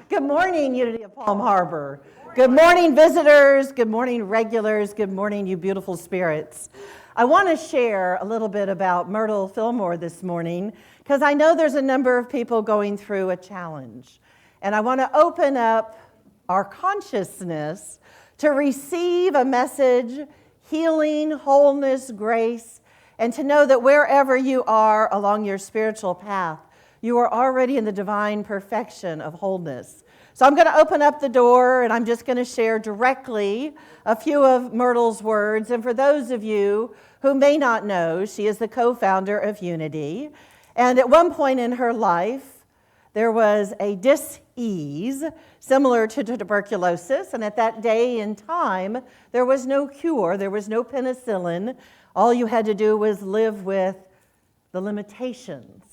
Good morning, Unity of Palm Harbor. Good morning, visitors. Good morning, regulars. Good morning, you beautiful spirits. I want to share a little bit about Myrtle Fillmore this morning because I know there's a number of people going through a challenge. And I want to open up our consciousness to receive a message, healing, wholeness, grace, and to know that wherever you are along your spiritual path, you are already in the divine perfection of wholeness. So I'm going to open up the door and I'm just going to share directly a few of Myrtle's words. And for those of you who may not know, she is the co-founder of Unity. And at one point in her life, there was a dis-ease similar to tuberculosis. And at that day and time, there was no cure, there was no penicillin. All you had to do was live with the limitations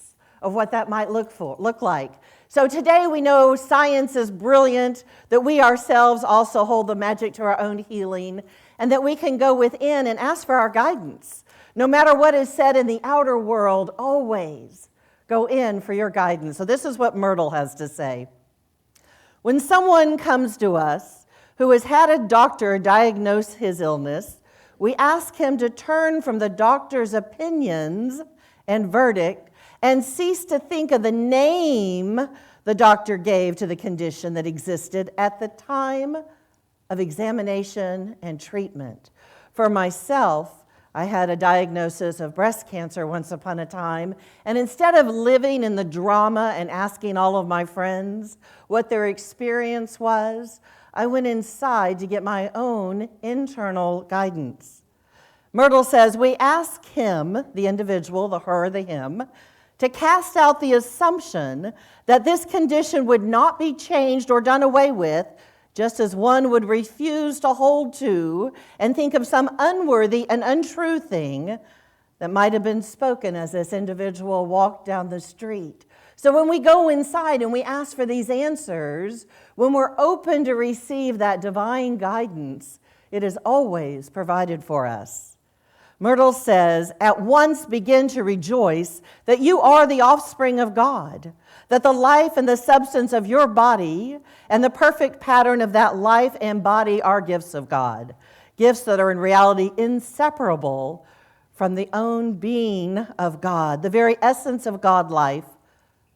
of what that might look like. So today we know science is brilliant, that we ourselves also hold the magic to our own healing, and that we can go within and ask for our guidance. No matter what is said in the outer world, always go in for your guidance. So this is what Myrtle has to say. When someone comes to us who has had a doctor diagnose his illness, we ask him to turn from the doctor's opinions and verdict and cease to think of the name the doctor gave to the condition that existed at the time of examination and treatment. For myself, I had a diagnosis of breast cancer once upon a time, and instead of living in the drama and asking all of my friends what their experience was, I went inside to get my own internal guidance. Myrtle says, we ask him, the individual, the her, the him, to cast out the assumption that this condition would not be changed or done away with, just as one would refuse to hold to and think of some unworthy and untrue thing that might have been spoken as this individual walked down the street. So when we go inside and we ask for these answers, when we're open to receive that divine guidance, it is always provided for us. Myrtle says, at once begin to rejoice that you are the offspring of God, that the life and the substance of your body and the perfect pattern of that life and body are gifts of God, gifts that are in reality inseparable from the own being of God, the very essence of God life,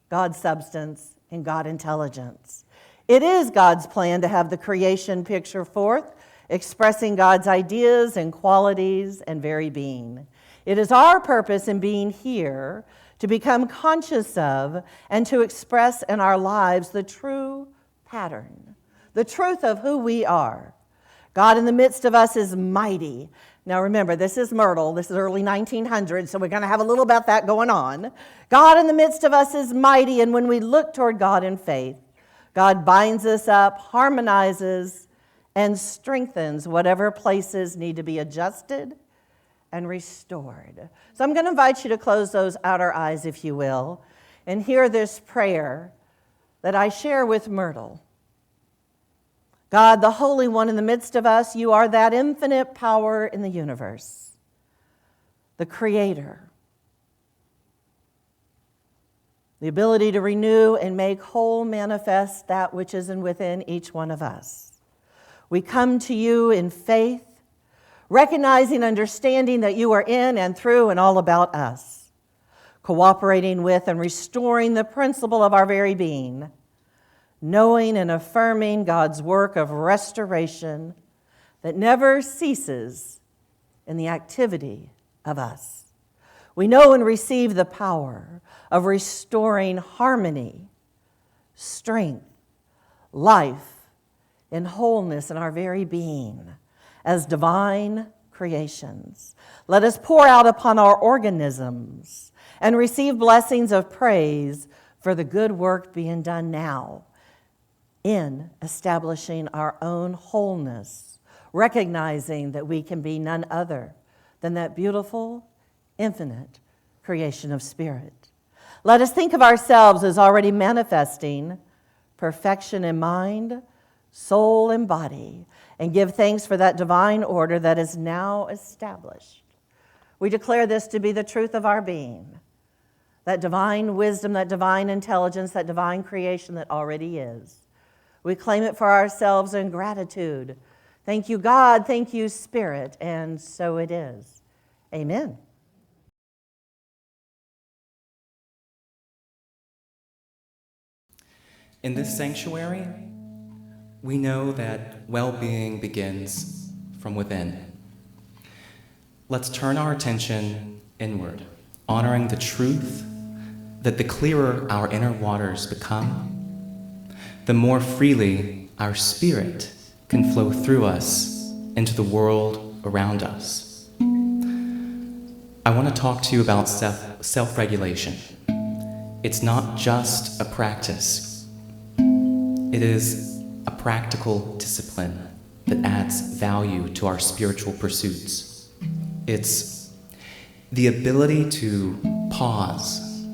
God substance, and God intelligence. It is God's plan to have the creation picture forth, expressing God's ideas and qualities and very being. It is our purpose in being here to become conscious of and to express in our lives the true pattern, the truth of who we are. God in the midst of us is mighty. Now remember, this is Myrtle. This is early 1900s, so we're going to have a little about that going on. God in the midst of us is mighty, and when we look toward God in faith, God binds us up, harmonizes, and strengthens whatever places need to be adjusted and restored. So I'm going to invite you to close those outer eyes, if you will, and hear this prayer that I share with Myrtle. God, the Holy One in the midst of us, you are that infinite power in the universe, the Creator, the ability to renew and make whole manifest that which is within each one of us. We come to you in faith, recognizing, understanding that you are in and through and all about us, cooperating with and restoring the principle of our very being, knowing and affirming God's work of restoration that never ceases in the activity of us. We know and receive the power of restoring harmony, strength, life, in wholeness in our very being as divine creations. Let us pour out upon our organisms and receive blessings of praise for the good work being done now in establishing our own wholeness, recognizing that we can be none other than that beautiful, infinite creation of spirit. Let us think of ourselves as already manifesting perfection in mind, soul, and body, and give thanks for that divine order that is now established. We declare this to be the truth of our being, that divine wisdom, that divine intelligence, that divine creation that already is. We claim it for ourselves in gratitude. Thank you, God. Thank you, Spirit. And so it is. Amen. In this sanctuary, we know that well-being begins from within. Let's turn our attention inward, honoring the truth that the clearer our inner waters become, the more freely our spirit can flow through us into the world around us. I want to talk to you about self-regulation. It's not just a practice. It is a practical discipline that adds value to our spiritual pursuits. It's the ability to pause,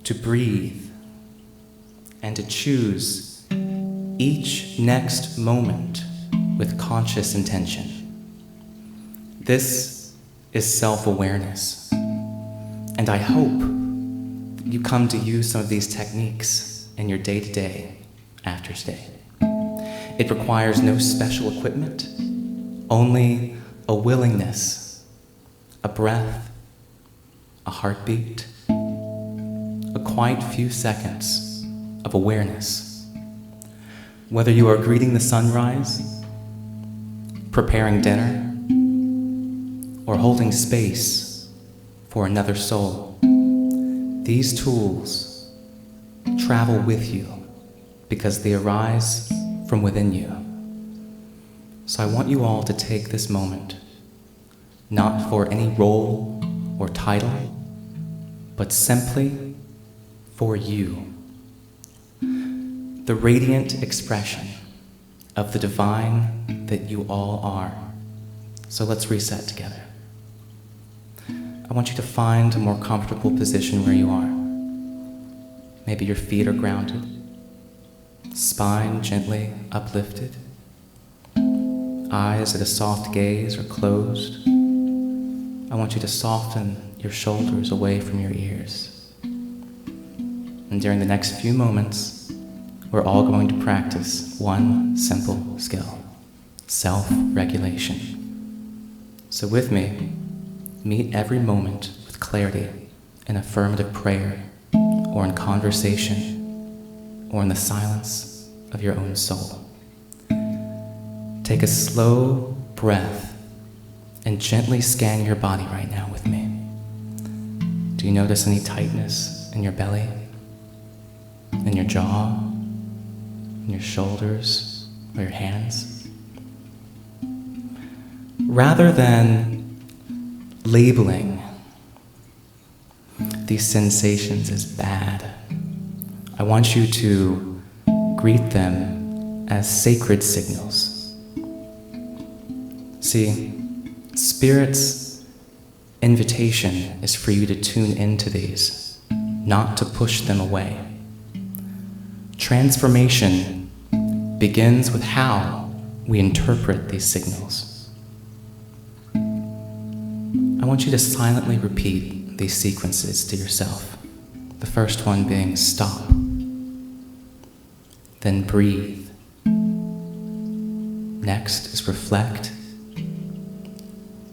to breathe, and to choose each next moment with conscious intention. This is self-awareness, and I hope that you come to use some of these techniques in your day-to-day after stay. It requires no special equipment, only a willingness, a breath, a heartbeat, a quiet few seconds of awareness. Whether you are greeting the sunrise, preparing dinner, or holding space for another soul, these tools travel with you because they arise from within you. So I want you all to take this moment, not for any role or title, but simply for you. The radiant expression of the divine that you all are. So let's reset together. I want you to find a more comfortable position where you are. Maybe your feet are grounded, spine gently uplifted, eyes at a soft gaze or closed. I want you to soften your shoulders away from your ears. And during the next few moments, we're all going to practice one simple skill: self-regulation. So with me, meet every moment with clarity in affirmative prayer, or in conversation, or in the silence of your own soul. Take a slow breath and gently scan your body right now with me. Do you notice any tightness in your belly, in your jaw, in your shoulders, or your hands? Rather than labeling these sensations as bad, I want you to greet them as sacred signals. See, Spirit's invitation is for you to tune into these, not to push them away. Transformation begins with how we interpret these signals. I want you to silently repeat these sequences to yourself. The first one being stop, then breathe. Next is reflect,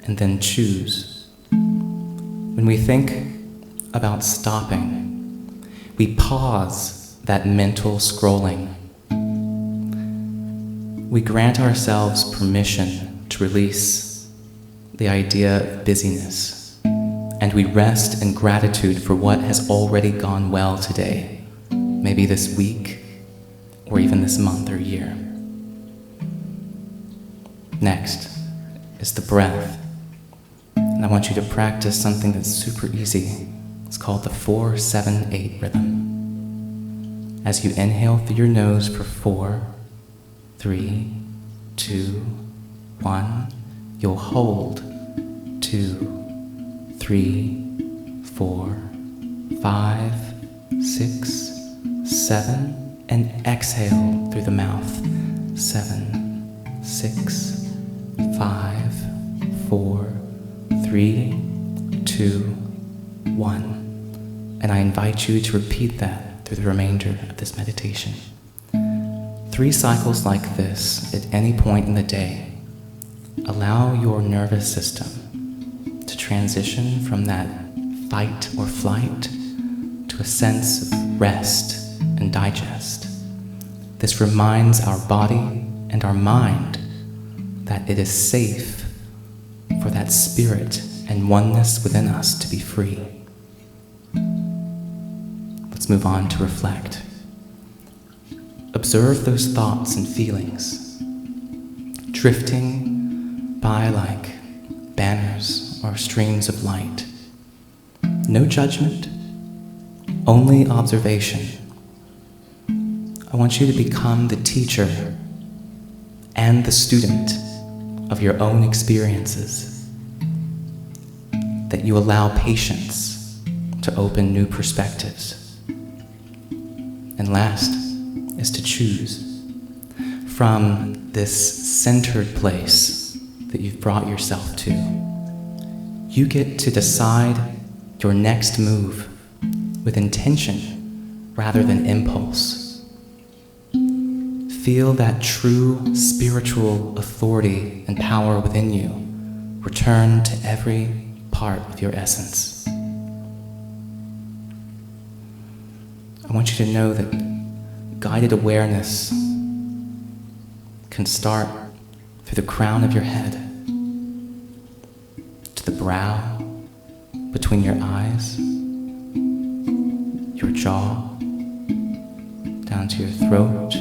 and then choose. When we think about stopping, we pause that mental scrolling. We grant ourselves permission to release the idea of busyness, and we rest in gratitude for what has already gone well today, maybe this week, or even this month or year. Next is the breath. And I want you to practice something that's super easy. It's called the 4-7-8 rhythm. As you inhale through your nose for 4, 3, 2, 1, you'll hold 2, 3, 4, 5, 6, 7, and exhale through the mouth. 7, 6, 5, 4, 3, 2, 1. And I invite you to repeat that through the remainder of this meditation. 3, 3 cycles like this at any point in the day allow your nervous system to transition from that fight or flight to a sense of rest and digest. This reminds our body and our mind that it is safe for that spirit and oneness within us to be free. Let's move on to reflect. Observe those thoughts and feelings, drifting by like banners or streams of light. No judgment, only observation. I want you to become the teacher and the student of your own experiences, that you allow patience to open new perspectives. And last is to choose from this centered place that you've brought yourself to. You get to decide your next move with intention rather than impulse. Feel that true spiritual authority and power within you return to every part of your essence. I want you to know that guided awareness can start through the crown of your head to the brow, between your eyes, your jaw, down to your throat,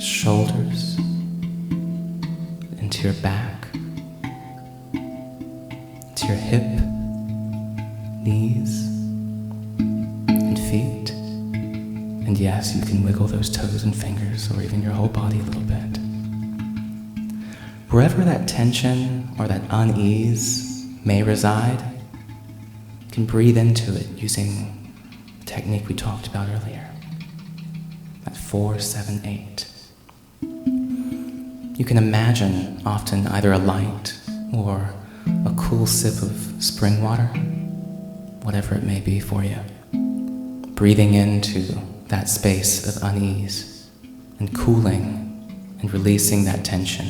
shoulders, into your back, to your hip, knees, and feet. And yes, you can wiggle those toes and fingers, or even your whole body a little bit. Wherever that tension or that unease may reside, you can breathe into it using the technique we talked about earlier, that 4-7-8. You can imagine often either a light or a cool sip of spring water, whatever it may be for you. Breathing into that space of unease and cooling and releasing that tension.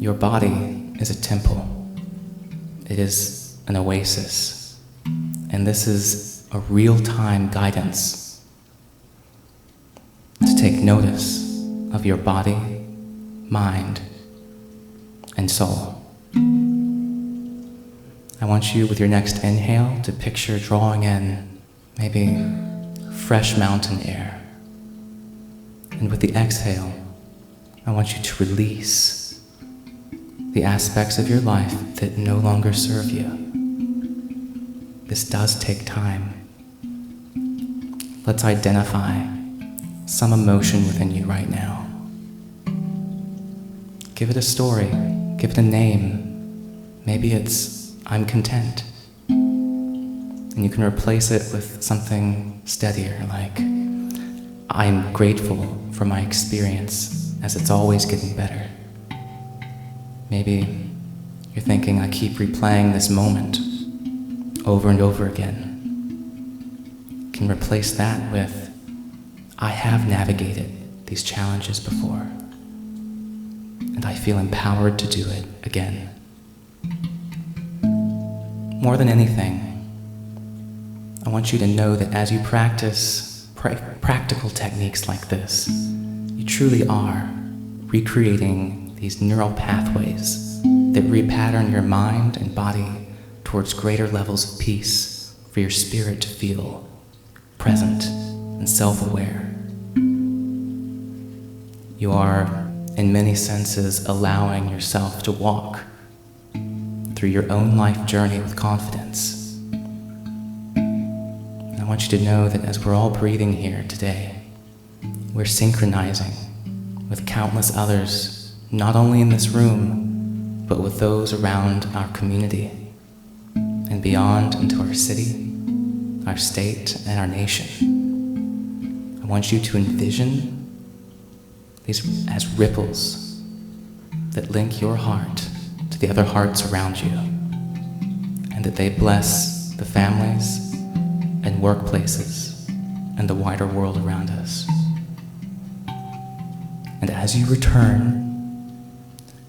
Your body is a temple. It is an oasis. And this is a real-time guidance to take notice of your body, mind, and soul. I want you, with your next inhale, to picture drawing in maybe fresh mountain air. And with the exhale, I want you to release the aspects of your life that no longer serve you. This does take time. Let's identify some emotion within you right now. Give it a story, give it a name. Maybe it's, I'm content. And you can replace it with something steadier, like, I'm grateful for my experience as it's always getting better. Maybe you're thinking, I keep replaying this moment over and over again. You can replace that with, I have navigated these challenges before, and I feel empowered to do it again. More than anything, I want you to know that as you practice practical techniques like this, you truly are recreating these neural pathways that repattern your mind and body towards greater levels of peace for your spirit to feel present and self-aware. You are, in many senses, allowing yourself to walk through your own life journey with confidence. And I want you to know that as we're all breathing here today, we're synchronizing with countless others, not only in this room, but with those around our community and beyond into our city, our state, and our nation. I want you to envision these as ripples that link your heart to the other hearts around you, and that they bless the families and workplaces and the wider world around us. And as you return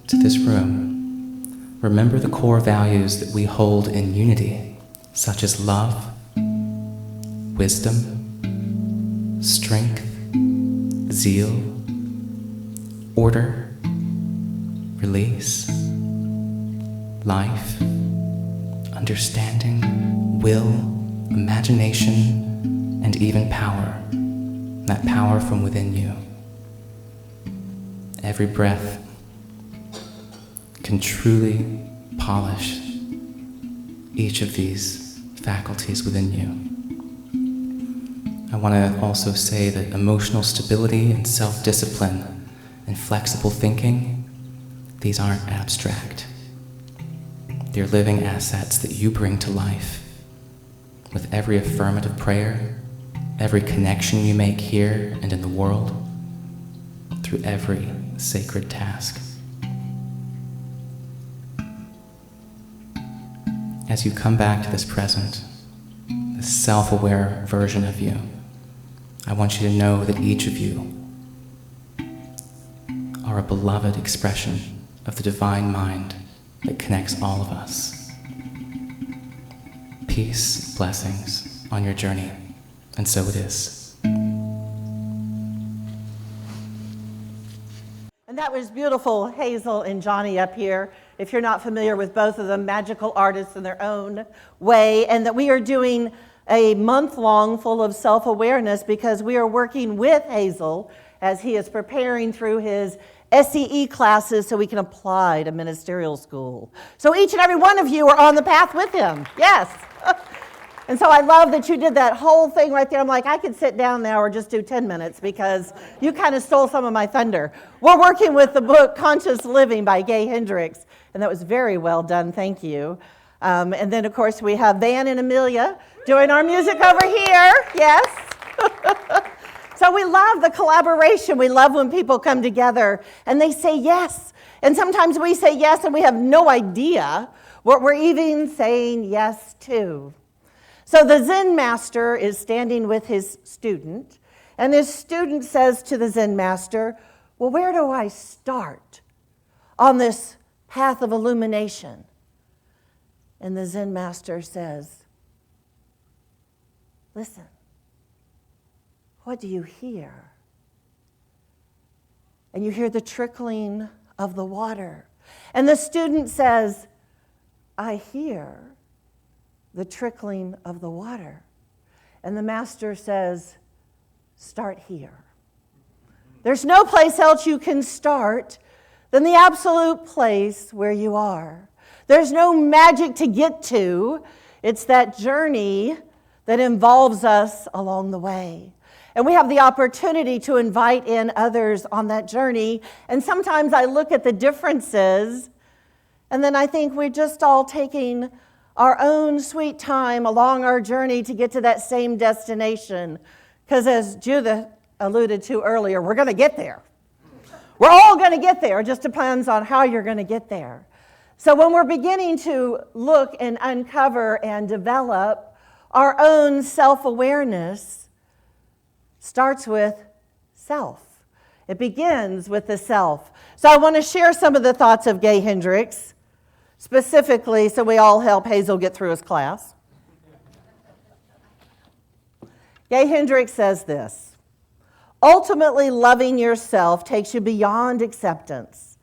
to this room, remember the core values that we hold in unity, such as love, wisdom, strength, zeal, order, release, life, understanding, will, imagination, and even power. That power from within you. Every breath can truly polish each of these faculties within you. I want to also say that emotional stability and self-discipline and flexible thinking, these aren't abstract. They're living assets that you bring to life with every affirmative prayer, every connection you make here and in the world, through every sacred task. As you come back to this present, this self-aware version of you, I want you to know that each of you are a beloved expression of the divine mind that connects all of us. Peace, blessings on your journey, and so it is. And that was beautiful, Hazel and Johnny up here. If you're not familiar with both of them, magical artists in their own way, and that we are doing a month-long full of self-awareness because we are working with Hazel as he is preparing through his SEE classes so we can apply to ministerial school. So each and every one of you are on the path with him. Yes. And so I love that you did that whole thing right there. I'm like, I could sit down now or just do 10 minutes because you kind of stole some of my thunder. We're working with the book Conscious Living by Gay Hendricks, and that was very well done. Thank you. And then, of course, we have Van and Amelia doing our music over here. Yes. So we love the collaboration. We love when people come together and they say yes. And sometimes we say yes and we have no idea what we're even saying yes to. So the Zen master is standing with his student, and his student says to the Zen master, well, where do I start on this path of illumination? And the Zen master says, listen, what do you hear? And you hear the trickling of the water. And the student says, I hear the trickling of the water. And the master says, start here. There's no place else you can start than the absolute place where you are. There's no magic to get to. It's that journey that involves us along the way. And we have the opportunity to invite in others on that journey. And sometimes I look at the differences, and then I think we're just all taking our own sweet time along our journey to get to that same destination. Because as Judith alluded to earlier, we're going to get there. We're all going to get there. It just depends on how you're going to get there. So when we're beginning to look and uncover and develop our own self-awareness, starts with self. It begins with the self. So I want to share some of the thoughts of Gay Hendricks, specifically so we all help Hazel get through his class. Gay Hendricks says this, ultimately loving yourself takes you beyond acceptance,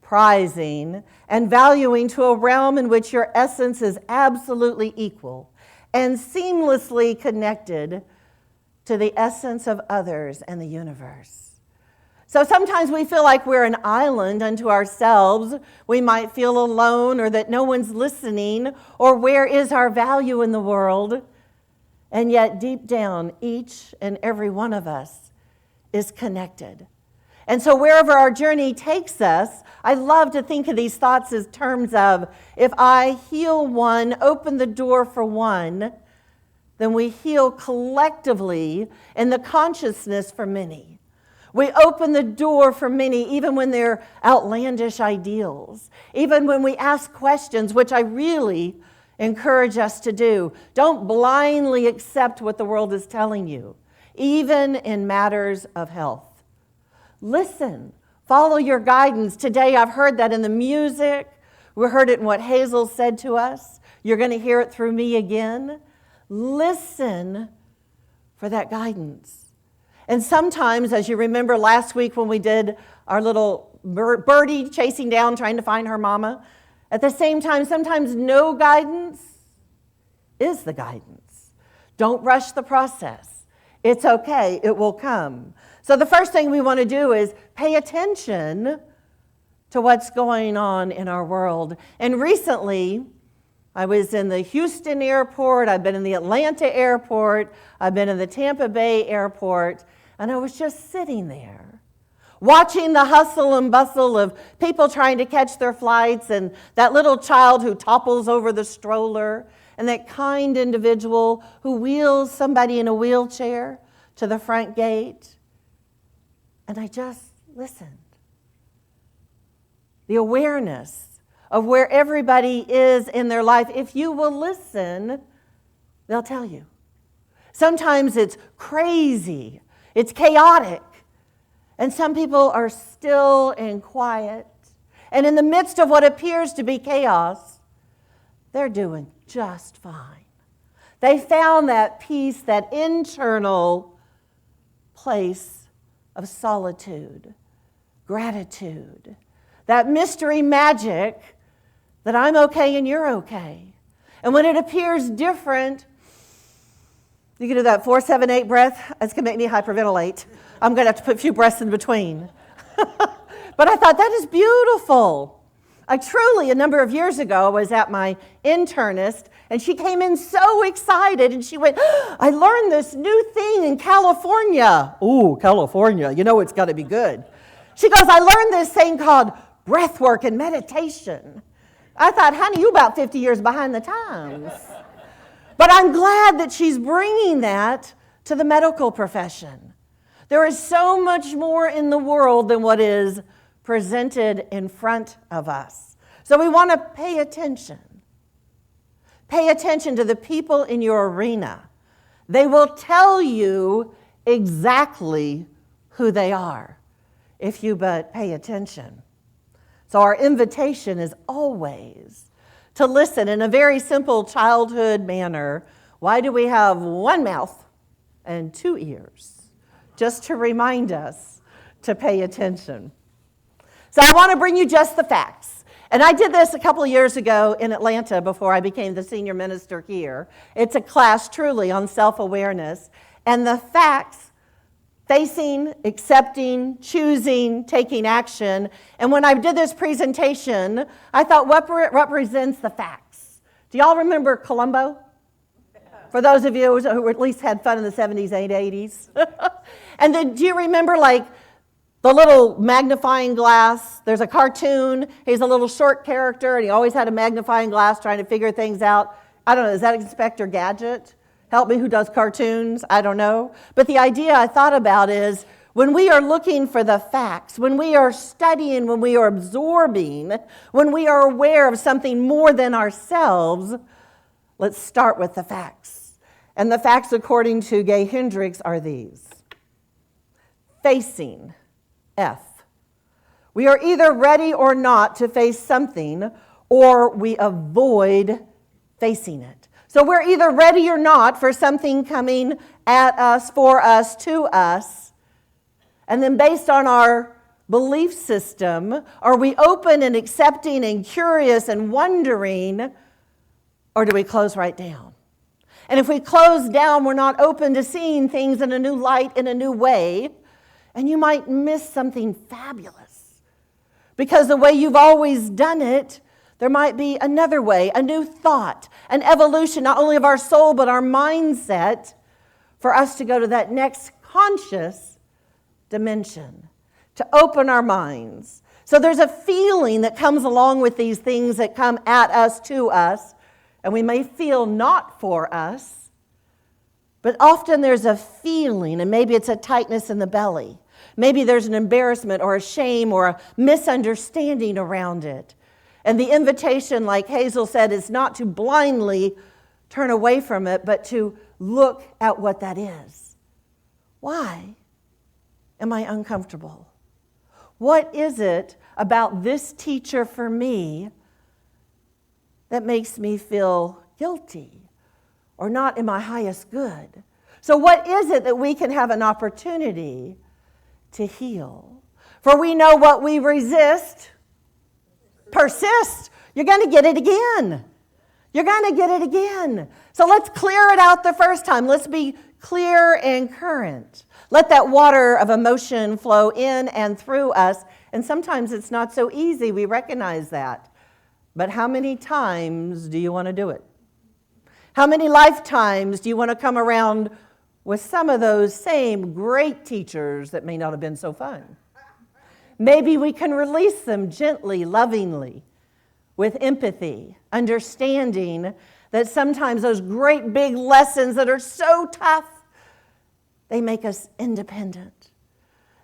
prizing, and valuing to a realm in which your essence is absolutely equal and seamlessly connected to the essence of others and the universe. So sometimes we feel like we're an island unto ourselves. We might feel alone or that no one's listening or where is our value in the world. And yet deep down, each and every one of us is connected. And so wherever our journey takes us, I love to think of these thoughts as terms of, if I heal one, open the door for one, then we heal collectively in the consciousness for many. We open the door for many, even when they're outlandish ideals, even when we ask questions, which I really encourage us to do. Don't blindly accept what the world is telling you, even in matters of health. Listen. Follow your guidance. Today I've heard that in the music. We heard it in what Hazel said to us. You're going to hear it through me again. Listen for that guidance. And sometimes, as you remember last week when we did our little birdie chasing down, trying to find her mama, at the same time, sometimes no guidance is the guidance. Don't rush the process. It's okay. It will come. So the first thing we want to do is pay attention to what's going on in our world. And recently, I was in the Houston airport, I've been in the Atlanta airport, I've been in the Tampa Bay airport, and I was just sitting there, watching the hustle and bustle of people trying to catch their flights, and that little child who topples over the stroller, and that kind individual who wheels somebody in a wheelchair to the front gate. And I just listened. The awareness of where everybody is in their life. If you will listen, they'll tell you. Sometimes it's crazy, it's chaotic, and some people are still and quiet. And in the midst of what appears to be chaos, they're doing just fine. They found that peace, that internal place of solitude, gratitude, that mystery magic that I'm okay and you're okay. And when it appears different, you can do that 4-7-8 breath. It's going to make me hyperventilate. I'm going to have to put a few breaths in between. But I thought that is beautiful. I truly, a number of years ago, was at my internist, and she came in so excited, and she went, I learned this new thing in California. Ooh, California, you know it's got to be good. She goes, I learned this thing called breath work and meditation. I thought, honey, you about 50 years behind the times. But I'm glad that she's bringing that to the medical profession. There is so much more in the world than what is presented in front of us. So we want to pay attention. Pay attention to the people in your arena. They will tell you exactly who they are if you but pay attention. So our invitation is always to listen in a very simple childhood manner. Why do we have one mouth and two ears? Just to remind us to pay attention. So I want to bring you just the facts. And I did this a couple of years ago in Atlanta before I became the senior minister here. It's a class truly on self-awareness. And the facts, facing, accepting, choosing, taking action. And when I did this presentation, I thought, what represents the facts? Do y'all remember Columbo? For those of you who at least had fun in the 70s and 80s. And then do you remember like the little magnifying glass? There's a cartoon. He's a little short character, and he always had a magnifying glass trying to figure things out. I don't know, is that Inspector Gadget? Help me, who does cartoons? I don't know. But the idea I thought about is when we are looking for the facts, when we are studying, when we are absorbing, when we are aware of something more than ourselves, let's start with the facts. And the facts, according to Gay Hendricks, are these. Facing. F. We are either ready or not to face something, or we avoid facing it. So we're either ready or not for something coming at us, for us, to us. And then based on our belief system, are we open and accepting and curious and wondering, or do we close right down? And if we close down, we're not open to seeing things in a new light, in a new way. And you might miss something fabulous. Because the way you've always done it, there might be another way, a new thought, an evolution, not only of our soul, but our mindset, for us to go to that next conscious dimension, to open our minds. So there's a feeling that comes along with these things that come at us, to us, and we may feel not for us. But often there's a feeling, and maybe it's a tightness in the belly. Maybe there's an embarrassment or a shame or a misunderstanding around it. And the invitation, like Hazel said, is not to blindly turn away from it, but to look at what that is. Why am I uncomfortable? What is it about this teacher for me that makes me feel guilty or not in my highest good? So what is it that we can have an opportunity to heal? For we know what we resist, persist. You're going to get it again. You're going to get it again. So let's clear it out the first time. Let's be clear and current. Let that water of emotion flow in and through us. And sometimes it's not so easy. We recognize that. But how many times do you want to do it? How many lifetimes do you want to come around with some of those same great teachers that may not have been so fun? Maybe we can release them gently, lovingly, with empathy, understanding that sometimes those great big lessons that are so tough, they make us independent.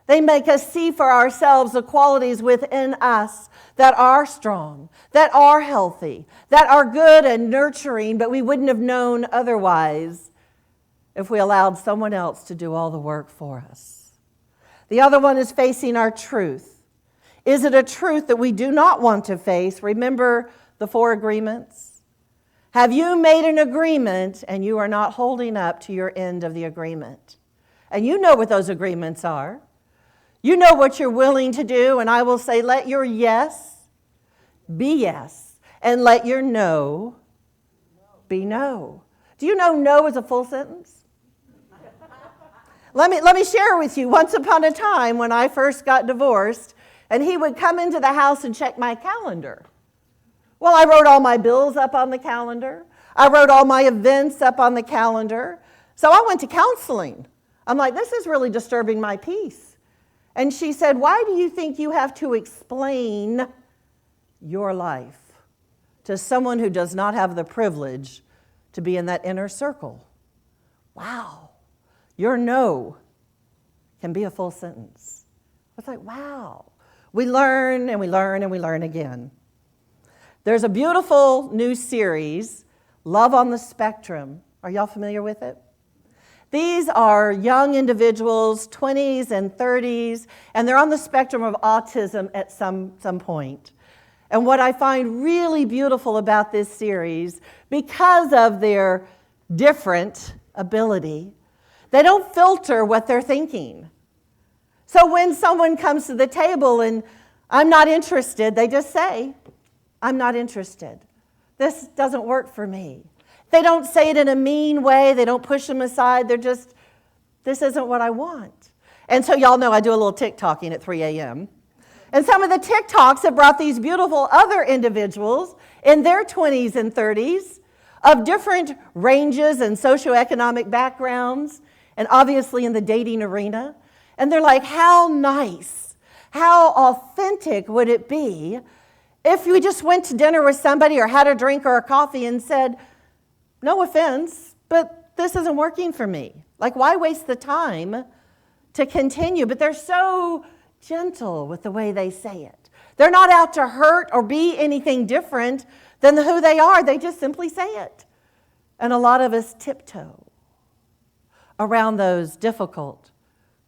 They make us see for ourselves the qualities within us that are strong, that are healthy, that are good and nurturing, but we wouldn't have known otherwise if we allowed someone else to do all the work for us. The other one is facing our truth. Is it a truth that we do not want to face? Remember the 4 agreements? Have you made an agreement and you are not holding up to your end of the agreement? And you know what those agreements are. You know what you're willing to do, and I will say, let your yes be yes, and let your no be no. Do you know no is a full sentence? Let me share with you. Once upon a time when I first got divorced, and he would come into the house and check my calendar. Well, I wrote all my bills up on the calendar. I wrote all my events up on the calendar. So I went to counseling. I'm like, this is really disturbing my peace. And she said, why do you think you have to explain your life to someone who does not have the privilege to be in that inner circle? Wow. Your no can be a full sentence. It's like, wow. We learn and we learn and we learn again. There's a beautiful new series, Love on the Spectrum. Are y'all familiar with it? These are young individuals, 20s and 30s, and they're on the spectrum of autism at some point. And what I find really beautiful about this series, because of their different ability, they don't filter what they're thinking. So when someone comes to the table and I'm not interested, they just say, I'm not interested. This doesn't work for me. They don't say it in a mean way. They don't push them aside. They're just, this isn't what I want. And so y'all know I do a little TikToking at 3 a.m. And some of the TikToks have brought these beautiful other individuals in their 20s and 30s of different ranges and socioeconomic backgrounds, and obviously in the dating arena. And they're like, how nice, how authentic would it be if we just went to dinner with somebody or had a drink or a coffee and said, no offense, but this isn't working for me. Like, why waste the time to continue? But they're so gentle with the way they say it. They're not out to hurt or be anything different than who they are. They just simply say it. And a lot of us tiptoe around those difficult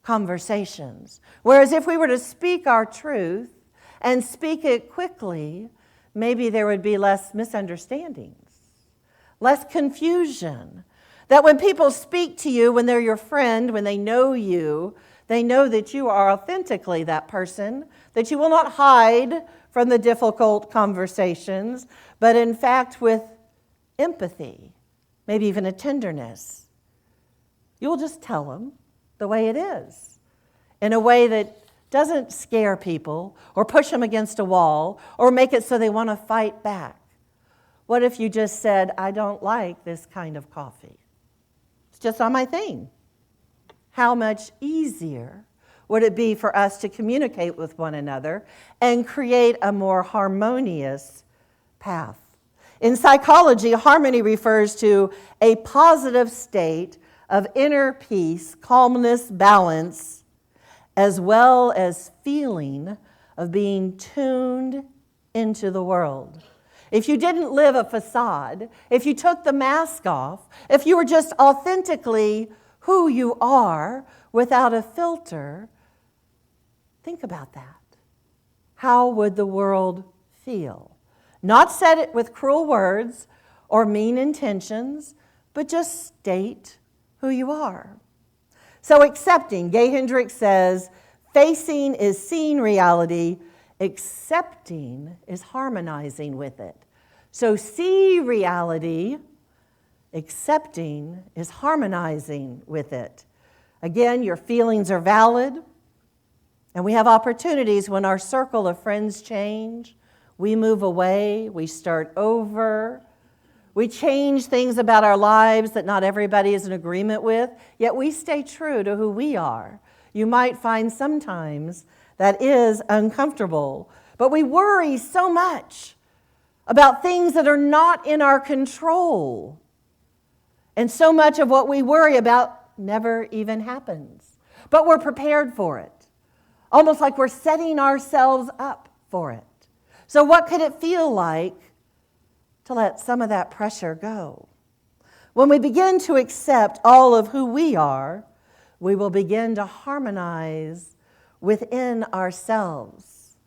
conversations. Whereas if we were to speak our truth and speak it quickly, maybe there would be less misunderstandings, less confusion. That when people speak to you, when they're your friend, when they know you, they know that you are authentically that person, that you will not hide from the difficult conversations, but in fact with empathy, maybe even a tenderness. You will just tell them the way it is, in a way that doesn't scare people or push them against a wall or make it so they want to fight back. What if you just said, I don't like this kind of coffee? It's just not my thing. How much easier would it be for us to communicate with one another and create a more harmonious path? In psychology, harmony refers to a positive state of inner peace, calmness, balance, as well as feeling of being tuned into the world. If you didn't live a facade, if you took the mask off, if you were just authentically who you are without a filter, think about that. how would the world feel? Not said it with cruel words or mean intentions, but just state who you are. So accepting, Gay Hendricks says, facing is seeing reality, accepting is harmonizing with it. So see reality, accepting is harmonizing with it. Again, your feelings are valid, and we have opportunities when our circle of friends change. We move away, we start over, we change things about our lives that not everybody is in agreement with, yet we stay true to who we are. You might find sometimes that is uncomfortable, but we worry so much about things that are not in our control. And so much of what we worry about never even happens. But we're prepared for it, almost like we're setting ourselves up for it. So what could it feel like to let some of that pressure go? When we begin to accept all of who we are, we will begin to harmonize within ourselves.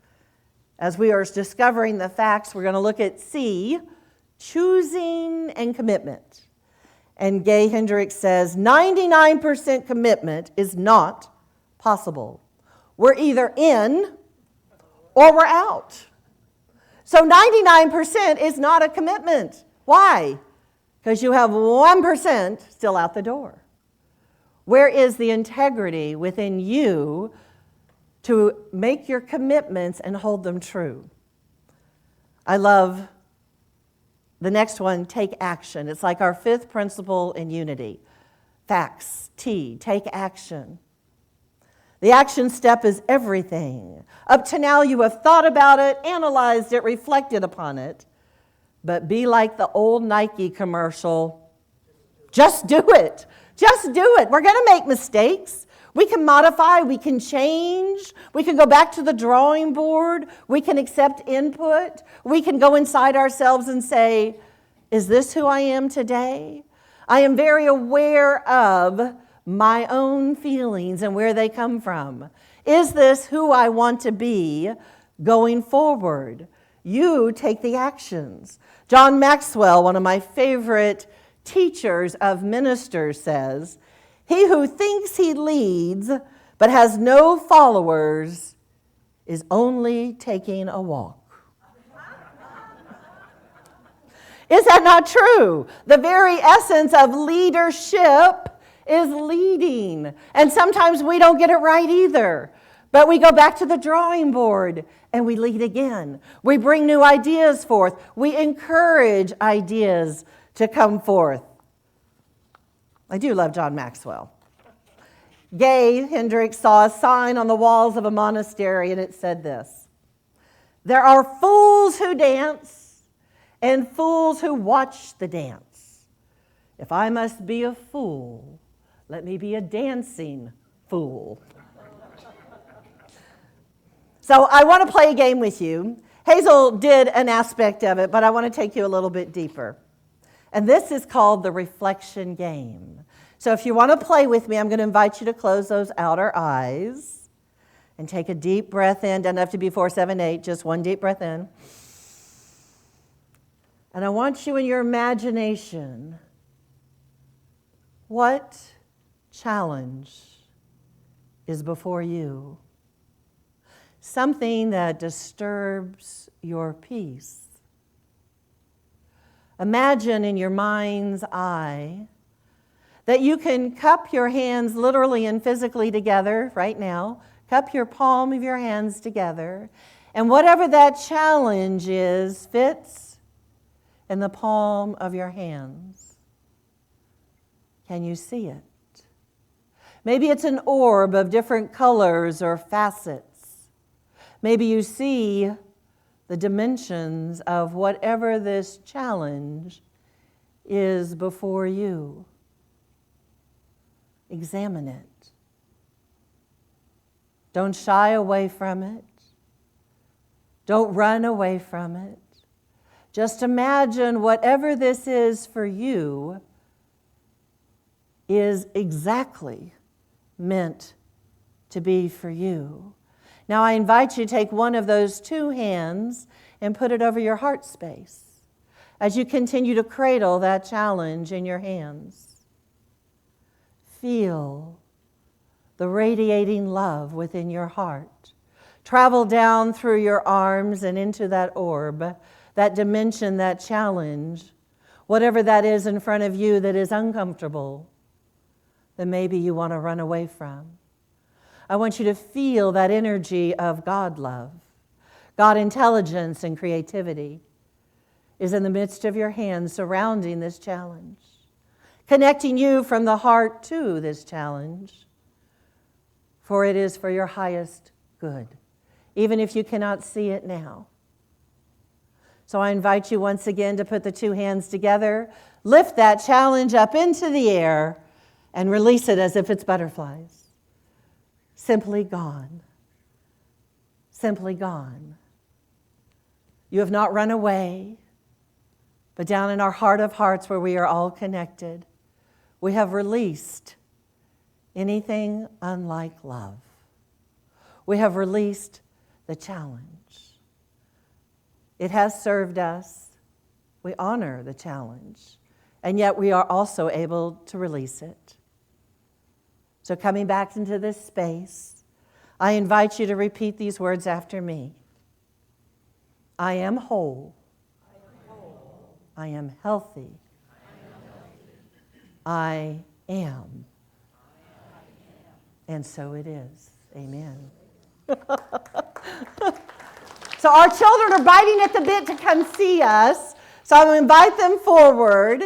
As we are discovering the facts, we're going to look at C, choosing and commitment. And Gay Hendricks says 99% commitment is not possible. We're either in or we're out. So 99% is not a commitment. Why? Because you have 1% still out the door. Where is the integrity within you to make your commitments and hold them true? I love the next one, take action. It's like our fifth principle in unity. Facts, T, take action. The action step is everything. Up to now, you have thought about it, analyzed it, reflected upon it. But be like the old Nike commercial. Just do it. Just do it. We're going to make mistakes. We can modify. We can change. We can go back to the drawing board. We can accept input. We can go inside ourselves and say, is this who I am today? I am very aware of my own feelings and where they come from. Is this who I want to be going forward? You take the actions. John Maxwell, one of my favorite teachers of ministers, says, he who thinks he leads but has no followers is only taking a walk. Is that not true? The very essence of leadership is leading. And sometimes we don't get it right either. But we go back to the drawing board and we lead again. We bring new ideas forth. We encourage ideas to come forth. I do love John Maxwell. Gay Hendricks saw a sign on the walls of a monastery and it said this: there are fools who dance and fools who watch the dance. If I must be a fool, let me be a dancing fool. So I want to play a game with you. Hazel did an aspect of it, but I want to take you a little bit deeper. And this is called the reflection game. So if you want to play with me, I'm going to invite you to close those outer eyes and take a deep breath in. Doesn't have to be 4, 7, 8, just one deep breath in. And I want you in your imagination, what challenge is before you? Something that disturbs your peace. Imagine in your mind's eye that you can cup your hands literally and physically together right now. Cup your palm of your hands together. And whatever that challenge is fits in the palm of your hands. Can you see it? Maybe it's an orb of different colors or facets. Maybe you see the dimensions of whatever this challenge is before you. Examine it. Don't shy away from it. Don't run away from it. Just imagine whatever this is for you is exactly meant to be for you. Now I invite you to take one of those two hands and put it over your heart space as you continue to cradle that challenge in your hands. Feel the radiating love within your heart. Travel down through your arms and into that orb, that dimension, that challenge, whatever that is in front of you that is uncomfortable, that maybe you want to run away from. I want you to feel that energy of God love, God intelligence and creativity is in the midst of your hands surrounding this challenge, connecting you from the heart to this challenge, for it is for your highest good, even if you cannot see it now. So I invite you once again to put the two hands together, lift that challenge up into the air, and release it as if it's butterflies. Simply gone. Simply gone. You have not run away, but down in our heart of hearts where we are all connected, we have released anything unlike love. We have released the challenge. It has served us. We honor the challenge, and yet we are also able to release it. So coming back into this space, I invite you to repeat these words after me. I am whole. I am healthy. I am. And so it is. Amen. So our children are biting at the bit to come see us. So I will invite them forward.